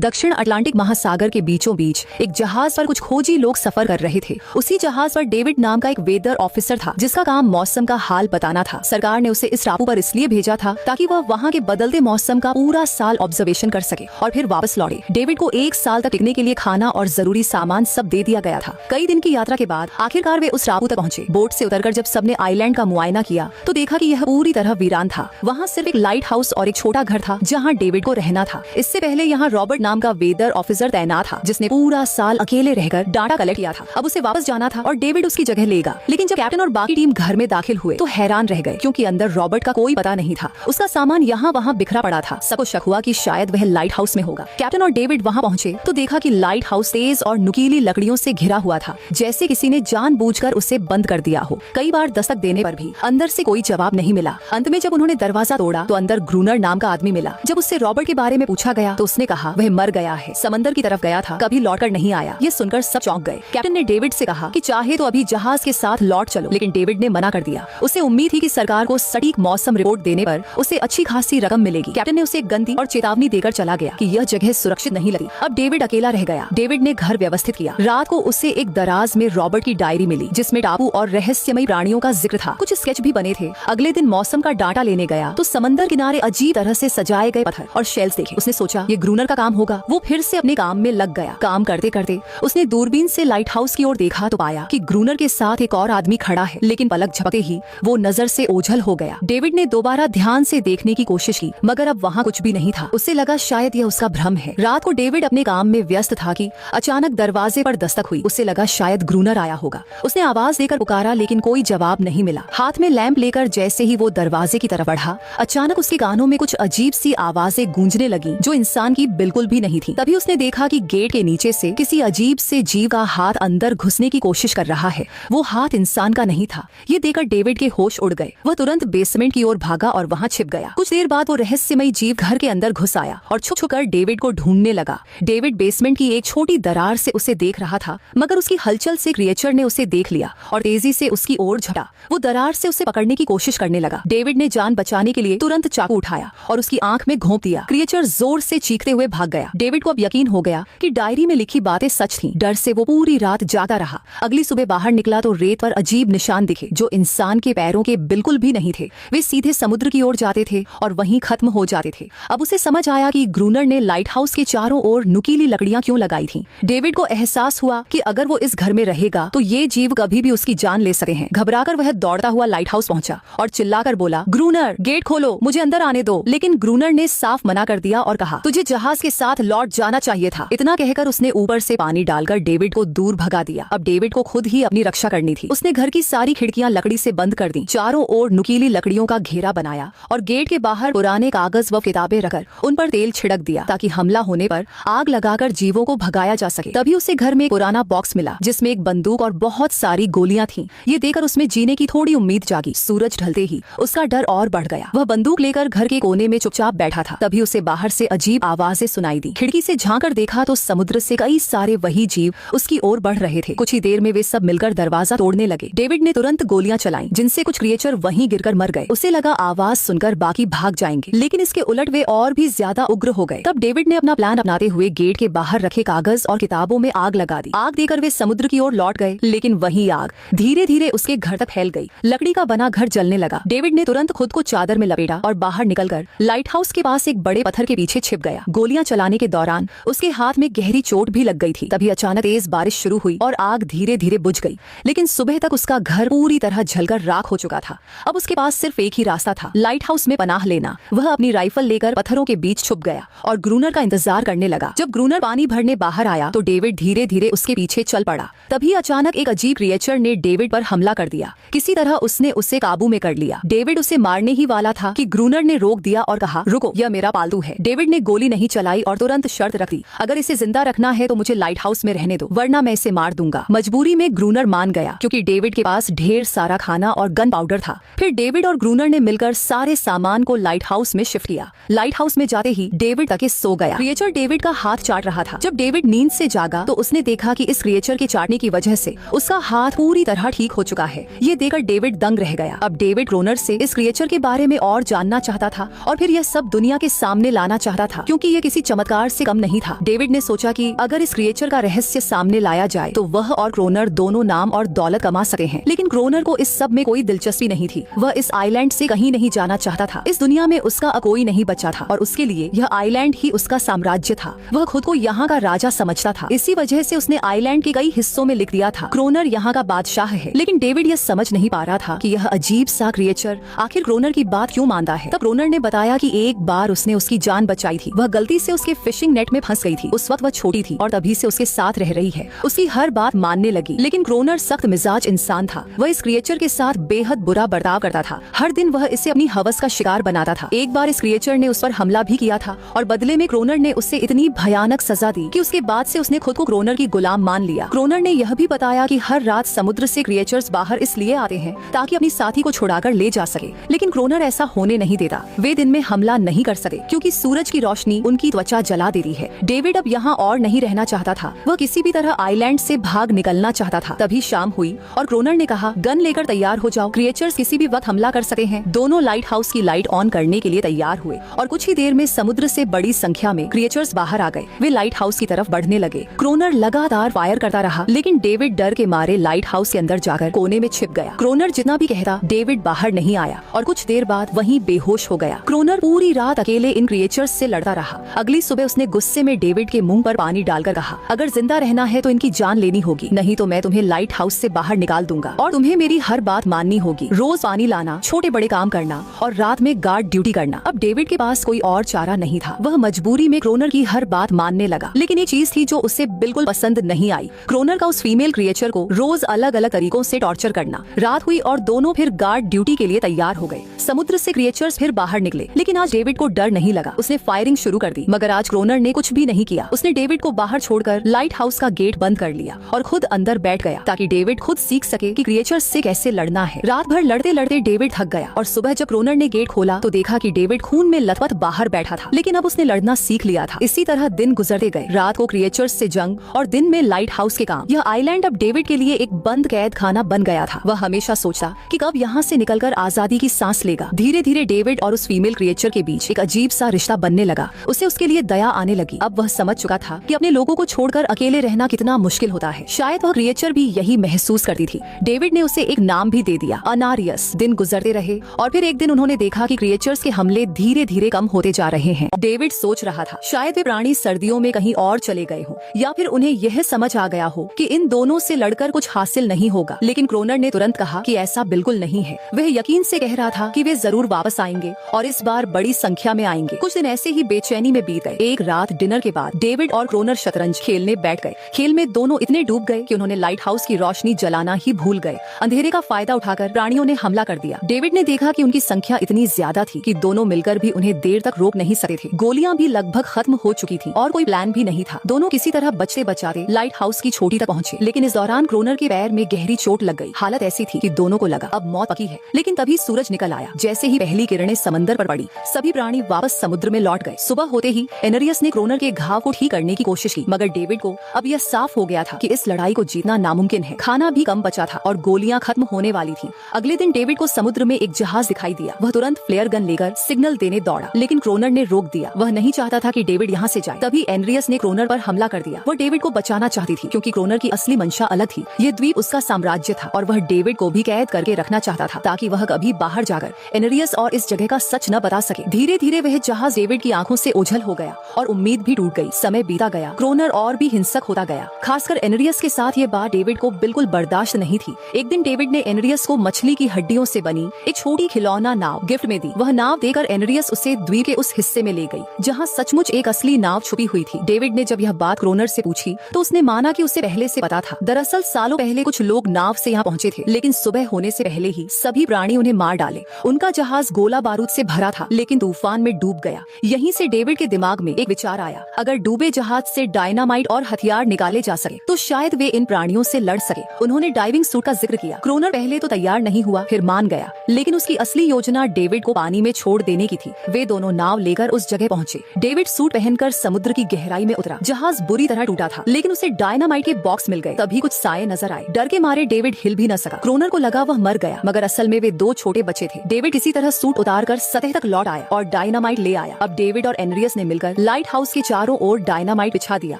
दक्षिण अटलांटिक महासागर के बीचों बीच एक जहाज पर कुछ खोजी लोग सफर कर रहे थे। उसी जहाज पर डेविड नाम का एक वेदर ऑफिसर था जिसका काम मौसम का हाल बताना था। सरकार ने उसे इस टापू पर इसलिए भेजा था ताकि वह वहाँ के बदलते मौसम का पूरा साल ऑब्जर्वेशन कर सके और फिर वापस लौटे। डेविड को 1 साल तक टिकने के लिए खाना और जरूरी सामान सब दे दिया गया था। कई दिन की यात्रा के बाद आखिरकार वे उस टापू तक पहुंचे। बोट से उतरकर जब सबने आइलैंड का मुआयना किया तो देखा कि यह पूरी तरह वीरान था। वहाँ सिर्फ एक लाइट हाउस और एक छोटा घर था जहाँ डेविड को रहना था। इससे पहले यहाँ रॉबर्ट नाम का वेदर ऑफिसर तैनात था जिसने पूरा साल अकेले रहकर डाटा कलेक्ट किया था। अब उसे वापस जाना था और डेविड उसकी जगह लेगा। लेकिन जब कैप्टन और बाकी टीम घर में दाखिल हुए तो हैरान रह गए क्योंकि अंदर रॉबर्ट का कोई पता नहीं था। उसका सामान यहाँ वहाँ बिखरा पड़ा था। सबको शक हुआ कि शायद वह लाइट हाउस में होगा। कैप्टन और डेविड वहाँ पहुँचे तो देखा कि लाइट हाउस तेज और नुकीली लकड़ियों से घिरा हुआ था, जैसे किसी ने जानबूझकर उसे बंद कर दिया हो। कई बार दस्तक देने पर भी अंदर से कोई जवाब नहीं मिला। अंत में जब उन्होंने दरवाजा तोड़ा तो अंदर ग्रूनर नाम का आदमी मिला। जब उससे रॉबर्ट के बारे में पूछा गया तो उसने कहा वह मर गया है, समंदर की तरफ गया था, कभी लौटकर नहीं आया। ये सुनकर सब चौंक गए। कैप्टन ने डेविड से कहा कि चाहे तो अभी जहाज के साथ लौट चलो, लेकिन डेविड ने मना कर दिया। उसे उम्मीद थी कि सरकार को सटीक मौसम रिपोर्ट देने पर उसे अच्छी खासी रकम मिलेगी। कैप्टन ने उसे एक गंदी और चेतावनी देकर चला गया कि यह जगह सुरक्षित नहीं लगी। अब डेविड अकेला रह गया। डेविड ने घर व्यवस्थित किया। रात को उसे एक दराज में रॉबर्ट की डायरी मिली जिसमें टापू और रहस्यमयी प्राणियों का जिक्र था। कुछ स्केच भी बने थे। अगले दिन मौसम का डाटा लेने गया तो समंदर किनारे अजीब तरह से सजाए गए पत्थर और शेल्स देखे। उसने सोचा ये ग्रूनर का काम होगा। वो फिर से अपने काम में लग गया। काम करते करते उसने दूरबीन से लाइट हाउस की ओर देखा तो पाया कि ग्रूनर के साथ एक और आदमी खड़ा है, लेकिन पलक झपकते ही वो नजर से ओझल हो गया। डेविड ने दोबारा ध्यान से देखने की कोशिश की मगर अब वहाँ कुछ भी नहीं था। उसे लगा शायद यह उसका भ्रम है। रात को डेविड अपने काम में व्यस्त था कि अचानक दरवाजे पर दस्तक हुई। उसे लगा शायद ग्रूनर आया होगा। उसने आवाज देकर पुकारा लेकिन कोई जवाब नहीं मिला। हाथ में लैंप लेकर जैसे ही वो दरवाजे की तरफ बढ़ा, अचानक उसके कानों में कुछ अजीब सी आवाजें गूंजने लगी जो इंसान की बिल्कुल भी नहीं थी। तभी उसने देखा कि गेट के नीचे से किसी अजीब से जीव का हाथ अंदर घुसने की कोशिश कर रहा है। वो हाथ इंसान का नहीं था। ये देखकर डेविड के होश उड़ गए। वह तुरंत बेसमेंट की ओर भागा और वहाँ छिप गया। कुछ देर बाद वो रहस्यमयी जीव घर के अंदर घुस आया और छुप छुप कर डेविड को ढूंढने लगा। डेविड बेसमेंट की एक छोटी दरार से उसे देख रहा था मगर उसकी हलचल से क्रिएचर ने उसे देख लिया और तेजी से उसकी ओर झपटा। वो दरार से उसे पकड़ने की कोशिश करने लगा। डेविड ने जान बचाने के लिए तुरंत चाकू उठाया और उसकी आंख में घोंप दिया। क्रिएचर जोर से चीखते हुए भाग गया। डेविड को अब यकीन हो गया कि डायरी में लिखी बातें सच थीं। डर से वो पूरी रात जागा रहा। अगली सुबह बाहर निकला तो रेत पर अजीब निशान दिखे जो इंसान के पैरों के बिल्कुल भी नहीं थे। वे सीधे समुद्र की ओर जाते थे और वहीं खत्म हो जाते थे। अब उसे समझ आया कि ग्रूनर ने लाइट हाउस के चारों ओर नुकीली लकड़ियां क्यों लगाई थीं। डेविड को एहसास हुआ कि अगर वो इस घर में रहेगा तो ये जीव कभी भी उसकी जान ले सकते हैं। घबराकर वह दौड़ता हुआ लाइट हाउस पहुंचा और चिल्लाकर बोला, ग्रूनर गेट खोलो, मुझे अंदर आने दो। लेकिन ग्रूनर ने साफ मना कर दिया और कहा, तुझे जहाज के साथ लौट जाना चाहिए था। इतना कहकर उसने ऊपर से पानी डालकर डेविड को दूर भगा दिया। अब डेविड को खुद ही अपनी रक्षा करनी थी। उसने घर की सारी खिड़कियां लकड़ी से बंद कर दी, चारों ओर नुकीली लकड़ियों का घेरा बनाया और गेट के बाहर पुराने कागज व किताबें रखकर उन पर तेल छिड़क दिया ताकि हमला होने पर आग लगाकर जीवों को भगाया जा सके। तभी उसे घर में एक पुराना बॉक्स मिला जिसमें एक बंदूक और बहुत सारी गोलियां थीं। ये देखकर उसमें जीने की थोड़ी उम्मीद जागी। सूरज ढलते ही उसका डर और बढ़ गया। वह बंदूक लेकर घर के कोने में चुपचाप बैठा था। तभी उसे बाहर से अजीब आवाजें सुनाई दी। खिड़की से झांककर देखा तो समुद्र से कई सारे वही जीव उसकी ओर बढ़ रहे थे। कुछ ही देर में वे सब मिलकर दरवाजा तोड़ने लगे। डेविड ने तुरंत गोलियां चलाई जिनसे कुछ क्रिएचर वहीं गिरकर मर गए। उसे लगा आवाज सुनकर बाकी भाग जाएंगे, लेकिन इसके उलट वे और भी ज्यादा उग्र हो गए। तब डेविड ने अपना प्लान अपनाते हुए गेट के बाहर रखे कागज और किताबों में आग लगा दी। आग देकर वे समुद्र की ओर लौट गए, लेकिन वही आग धीरे धीरे उसके घर तक फैल गई। लकड़ी का बना घर जलने लगा। डेविड ने तुरंत खुद को चादर में लपेटा और बाहर निकलकर लाइट हाउस के पास एक बड़े पत्थर के पीछे छिप गया। गोलियां चलाने के दौरान उसके हाथ में गहरी चोट भी लग गई थी। तभी अचानक तेज बारिश शुरू हुई और आग धीरे धीरे बुझ गई, लेकिन सुबह तक उसका घर पूरी तरह जलकर राख हो चुका था। अब उसके पास सिर्फ एक ही रास्ता था, लाइट हाउस में पनाह लेना। वह अपनी राइफल लेकर पत्थरों के बीच छुप गया और ग्रूनर का इंतजार करने लगा। जब ग्रूनर पानी भरने बाहर आया तो डेविड धीरे धीरे उसके पीछे चल पड़ा। तभी अचानक एक अजीब क्रिएचर ने डेविड पर हमला कर दिया। किसी तरह उसने उसे काबू में कर लिया। डेविड उसे मारने ही वाला था कि ग्रूनर ने रोक दिया और कहा, रुको, यह मेरा पालतू है। डेविड ने गोली नहीं चलाई और तुरंत शर्त रख दी, अगर इसे जिंदा रखना है तो मुझे लाइट हाउस में रहने दो, वरना मैं इसे मार दूंगा। मजबूरी में ग्रूनर मान गया क्योंकि डेविड के पास ढेर सारा खाना और गन पाउडर था। फिर डेविड और ग्रूनर ने मिलकर सारे सामान को लाइट हाउस में शिफ्ट किया। लाइट हाउस में जाते ही डेविड तक सो गया। क्रिएचर डेविड का हाथ चाट रहा था। जब डेविड नींद से जागा तो उसने देखा कि इस क्रिएचर के चाटने की वजह से उसका हाथ पूरी तरह ठीक हो चुका है। ये देखकर डेविड दंग रह गया। अब डेविड ग्रूनर से इस क्रिएचर के बारे में और जानना चाहता था और फिर यह सब दुनिया के सामने लाना चाहता था क्योंकि यह किसी चमत्कार शिकार से कम नहीं था। डेविड ने सोचा कि अगर इस क्रिएचर का रहस्य सामने लाया जाए तो वह और क्रोनर दोनों नाम और दौलत कमा सकते हैं। लेकिन क्रोनर को इस सब में कोई दिलचस्पी नहीं थी। वह इस आइलैंड से कहीं नहीं जाना चाहता था। इस दुनिया में उसका कोई नहीं बचा था और उसके लिए यह आइलैंड ही उसका साम्राज्य था। वह खुद को यहाँ का राजा समझता था। इसी वजह से उसने आइलैंड के कई हिस्सों में लिख दिया था, क्रोनर यहाँ का बादशाह है। लेकिन डेविड यह समझ नहीं पा रहा था कि यह अजीब सा क्रिएचर आखिर क्रोनर की बात क्यों मानता है। तब क्रोनर ने बताया कि एक बार उसने उसकी जान बचाई थी। वह गलती से उसके फिशिंग नेट में फंस गई थी। उस वक्त वह छोटी थी और तभी से उसके साथ रह रही है। उसकी हर बात मानने लगी। लेकिन क्रोनर सख्त मिजाज इंसान था। वह इस क्रिएचर के साथ बेहद बुरा बर्ताव करता था। हर दिन वह इसे अपनी हवस का शिकार बनाता था। एक बार इस क्रिएचर ने उस पर हमला भी किया था और बदले में क्रोनर ने उससे इतनी भयानक सजा दी कि उसके बाद से उसने खुद को क्रोनर की गुलाम मान लिया। क्रोनर ने यह भी बताया कि हर रात समुद्र से क्रिएचर्स बाहर इसलिए आते हैं ताकि अपनी साथी को छुड़ाकर ले जा सके। लेकिन क्रोनर ऐसा होने नहीं देता। वे दिन में हमला नहीं कर सके क्योंकि सूरज की रोशनी उनकी त्वचा जला देती है। डेविड अब यहाँ और नहीं रहना चाहता था। वह किसी भी तरह आइलैंड से भाग निकलना चाहता था। तभी शाम हुई और क्रोनर ने कहा, गन लेकर तैयार हो जाओ, क्रिएचर्स किसी भी वक्त हमला कर सकते हैं। दोनों लाइट हाउस की लाइट ऑन करने के लिए तैयार हुए और कुछ ही देर में समुद्र से बड़ी संख्या में क्रिएचर्स बाहर आ गए। वे लाइट हाउस की तरफ बढ़ने लगे। क्रोनर लगातार फायर करता रहा लेकिन डेविड डर के मारे लाइट हाउस के अंदर जाकर कोने में छिप गया। क्रोनर जितना भी कहता, डेविड बाहर नहीं आया और कुछ देर बाद वहीं बेहोश हो गया। क्रोनर पूरी रात अकेले इन क्रिएचर्स से लड़ता रहा। अगली सुबह उसने गुस्से में डेविड के मुंह पर पानी डालकर कहा, अगर जिंदा रहना है तो इनकी जान लेनी होगी, नहीं तो मैं तुम्हें लाइट हाउस से बाहर निकाल दूंगा और तुम्हें मेरी हर बात माननी होगी। रोज पानी लाना, छोटे बड़े काम करना और रात में गार्ड ड्यूटी करना। अब डेविड के पास कोई और चारा नहीं था। वह मजबूरी में क्रोनर की हर बात मानने लगा। लेकिन एक चीज थी जो उसे बिल्कुल पसंद नहीं आई, क्रोनर का उस फीमेल क्रिएचर को रोज अलग अलग तरीकों से टॉर्चर करना। रात हुई और दोनों फिर गार्ड ड्यूटी के लिए तैयार हो गए। समुद्र से क्रिएचर्स फिर बाहर निकले लेकिन आज डेविड को डर नहीं लगा। उसने फायरिंग शुरू कर दी मगर आज क्रोनर ने कुछ भी नहीं किया। उसने डेविड को बाहर छोड़कर लाइट हाउस का गेट बंद कर लिया और खुद अंदर बैठ गया ताकि डेविड खुद सीख सके कि क्रिएचर्स से कैसे लड़ना है। रात भर लड़ते लड़ते डेविड थक गया और सुबह जब क्रोनर ने गेट खोला तो देखा कि डेविड खून में लथपथ बाहर बैठा था। लेकिन अब उसने लड़ना सीख लिया था। इसी तरह दिन गुजरते गए। रात को क्रिएचर्स से जंग और दिन में लाइट हाउस के काम। यह आइलैंड अब डेविड के लिए एक बंद कैद खाना बन गया था। वह हमेशा सोचता कि कब यहाँ से निकलकर आजादी की सांस लेगा। धीरे धीरे डेविड और उस फीमेल क्रिएचर के बीच एक अजीब सा रिश्ता बनने लगा। उसे उसके लिए दया आने लगी। अब वह समझ चुका था कि अपने लोगों को छोड़कर अकेले रहना कितना मुश्किल होता है। शायद वह क्रिएचर भी यही महसूस करती थी। डेविड ने उसे एक नाम भी दे दिया, अनारियस। दिन गुजरते रहे और फिर एक दिन उन्होंने देखा कि क्रिएचर्स के हमले धीरे धीरे कम होते जा रहे हैं। डेविड सोच रहा था शायद वे प्राणी सर्दियों में कहीं और चले गए हों या फिर उन्हें यह समझ आ गया हो कि इन दोनों से लड़कर कुछ हासिल नहीं होगा। लेकिन क्रोनर ने तुरंत कहा कि ऐसा बिल्कुल नहीं है। वह यकीन से कह रहा था कि वे जरूर वापस आएंगे और इस बार बड़ी संख्या में आएंगे। कुछ दिन ऐसे ही बेचैनी में बीत गए। एक रात डिनर के बाद डेविड और क्रोनर शतरंज खेलने बैठ गए। खेल में दोनों इतने डूब गए कि उन्होंने लाइट हाउस की रोशनी जलाना ही भूल गए। अंधेरे का फायदा उठाकर प्राणियों ने हमला कर दिया। डेविड ने देखा कि उनकी संख्या इतनी ज्यादा थी कि दोनों मिलकर भी उन्हें देर तक रोक नहीं सकते थे। गोलियां भी लगभग खत्म हो चुकी थी और कोई प्लान भी नहीं था। दोनों किसी तरह बचते बचाते लाइट हाउस की छोटी तक पहुंचे। लेकिन इस दौरान क्रोनर के पैर में गहरी चोट लग गई। हालत ऐसी थी कि दोनों को लगा अब मौत पक्की है। लेकिन तभी सूरज निकल आया। जैसे ही पहली किरणें समंदर पर पड़ी सभी प्राणी वापस समुद्र में लौट गए। सुबह होते ही एनरियस ने क्रोनर के घाव को ठीक करने की कोशिश की मगर डेविड को अब यह साफ हो गया था कि इस लड़ाई को जीतना नामुमकिन है। खाना भी कम बचा था और गोलियां खत्म होने वाली थी। अगले दिन डेविड को समुद्र में एक जहाज दिखाई दिया। वह तुरंत फ्लेयर गन लेकर सिग्नल देने दौड़ा लेकिन क्रोनर ने रोक दिया। वह नहीं चाहता था कि डेविड यहाँ से जाए। तभी एनरियस ने क्रोनर पर हमला कर दिया। वह डेविड को बचाना चाहती थी क्योंकि क्रोनर की असली मंशा अलग थी। यह द्वीप उसका साम्राज्य था और वह डेविड को भी कैद करके रखना चाहता था ताकि वह कभी बाहर जाकर एनरियस और इस जगह का सच न बता सके। धीरे धीरे वह जहाज डेविड की आंखों से ओझल हो गया और उम्मीद भी टूट गई। समय बीता गया। क्रोनर और भी हिंसक होता गया। खासकर एनरियस के साथ ये बात डेविड को बिल्कुल बर्दाश्त नहीं थी। एक दिन डेविड ने एनरियस को मछली की हड्डियों से बनी एक छोटी खिलौना नाव गिफ्ट में दी। वह नाव देकर एनरियस उसे द्वीप के उस हिस्से में ले गई जहाँ सचमुच एक असली नाव छुपी हुई थी। डेविड ने जब यह बात क्रोनर से पूछी तो उसने माना कि उसे पहले से पता था। दरअसल सालों पहले कुछ लोग नाव से यहाँ पहुँचे थे लेकिन सुबह होने से पहले ही सभी प्राणी उन्हें मार डाले। उनका जहाज गोला बारूद से भरा था लेकिन तूफान में डूब गया। यहीं से डेविड के दिमाग में एक विचार आया, अगर डूबे जहाज से डायनामाइट और हथियार निकाले जा सके तो शायद वे इन प्राणियों से लड़ सके। उन्होंने डाइविंग सूट का जिक्र किया। क्रोनर पहले तो तैयार नहीं हुआ फिर मान गया लेकिन उसकी असली योजना डेविड को पानी में छोड़ देने की थी। वे दोनों नाव लेकर उस जगह पहुंचे। डेविड सूट पहनकर समुद्र की गहराई में उतरा। जहाज बुरी तरह टूटा था लेकिन उसे डायनामाइट के बॉक्स मिल गए। तभी कुछ साए नजर आए। डर के मारे डेविड हिल भी न सका। क्रोनर को लगा वह मर गया मगर असल में वे दो छोटे बच्चे थे। डेविड किसी तरह सूट उतार कर सतह तक लौट आया और डायनामाइट ले आया। अब डेविड और एनरियस ने मिलकर लाइट हाउस के चारों ओर डायनामाइट बिछा दिया।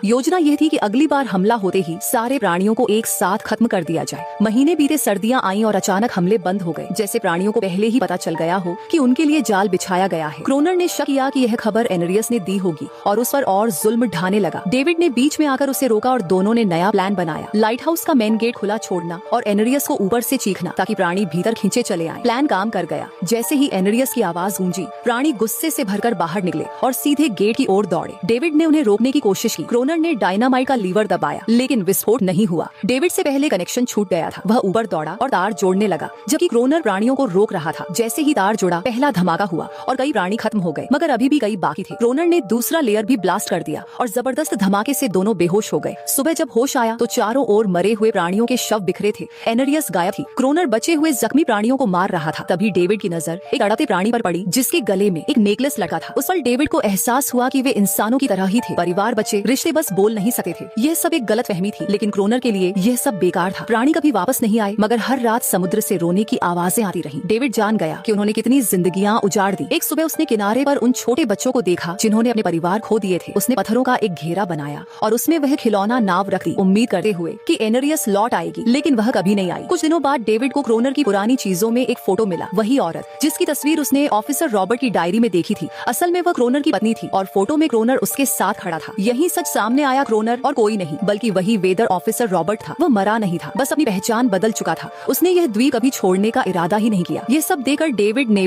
योजना ये थी कि अगली बार हमला होते ही सारे प्राणियों को एक साथ खत्म कर दिया जाए। महीने बीते, सर्दियां आईं और अचानक हमले बंद हो गए, जैसे प्राणियों को पहले ही पता चल गया हो कि उनके लिए जाल बिछाया गया है। क्रोनर ने शक किया कि यह खबर एनरियस ने दी होगी और उस पर और जुल्म ढाने लगा। डेविड ने बीच में आकर उसे रोका और दोनों ने नया प्लान बनाया, लाइट हाउस का मेन गेट खुला छोड़ना और एनरियस को ऊपर से चीखना ताकि प्राणी भीतर खींचे चले आए। प्लान काम कर गया। जैसे ही एनरियस की आवाज गूंजी, प्राणी गुस्से से भरकर बाहर निकले और सीधे गेट की ओर दौड़े। डेविड ने उन्हें रोकने की कोशिश की। क्रोनर ने डायनामाइट का लीवर दबाया, लेकिन विस्फोट नहीं हुआ। डेविड से पहले कनेक्शन छूट गया था। वह ऊपर दौड़ा और तार जोड़ने लगा, जबकि क्रोनर प्राणियों को रोक रहा था। जैसे ही तार जुड़ा, पहला धमाका हुआ और कई प्राणी खत्म हो गए, मगर अभी भी कई बाकी थे। क्रोनर ने दूसरा लेयर भी ब्लास्ट कर दिया और जबरदस्त धमाके से दोनों बेहोश हो गए। सुबह जब होश आया तो चारों ओर मरे हुए प्राणियों के शव बिखरे थे। एनरियस गायब थी। क्रोनर बचे हुए जख्मी प्राणियों को मार रहा था। तभी डेविड की नजर एक तड़पते प्राणी पर पड़ी, जिसके गले में एक नेकलेस लगा था। उस पर डेविड को एहसास हुआ कि वे इंसानों की तरह ही थे। परिवार, बच्चे, रिश्ते बस बोल नहीं सकते थे। यह सब एक गलतफहमी थी, लेकिन क्रोनर के लिए यह सब बेकार था। प्राणी कभी वापस नहीं आए, मगर हर रात समुद्र से रोने की आवाजें आती रहीं। डेविड जान गया कि उन्होंने कितनी जिंदगियां उजाड़ दी। एक सुबह उसने किनारे पर उन छोटे बच्चों को देखा जिन्होंने अपने परिवार खो दिए थे। उसने पत्थरों का एक घेरा बनाया और उसमें वह खिलौना नाव रख दी, उम्मीद करते हुए कि एनरियस लौट आएगी, लेकिन वह कभी नहीं आई। कुछ दिनों बाद डेविड को क्रोनर की पुरानी चीजों में एक फोटो मिला। वही औरत जिसकी तस्वीर उसने ऑफिसर रॉबर्ट की डायरी में देखी थी। असल में वह क्रोनर की पत्नी थी और फोटो में क्रोनर उसके साथ खड़ा था। यही सच सामने आया। क्रोनर और कोई नहीं, बल्कि वही वेदर ऑफिसर रॉबर्ट था। वह मरा नहीं था, बस अपनी पहचान बदल चुका था। उसने यह द्वीप कभी छोड़ने का इरादा ही नहीं किया। यह सब देखकर डेविड ने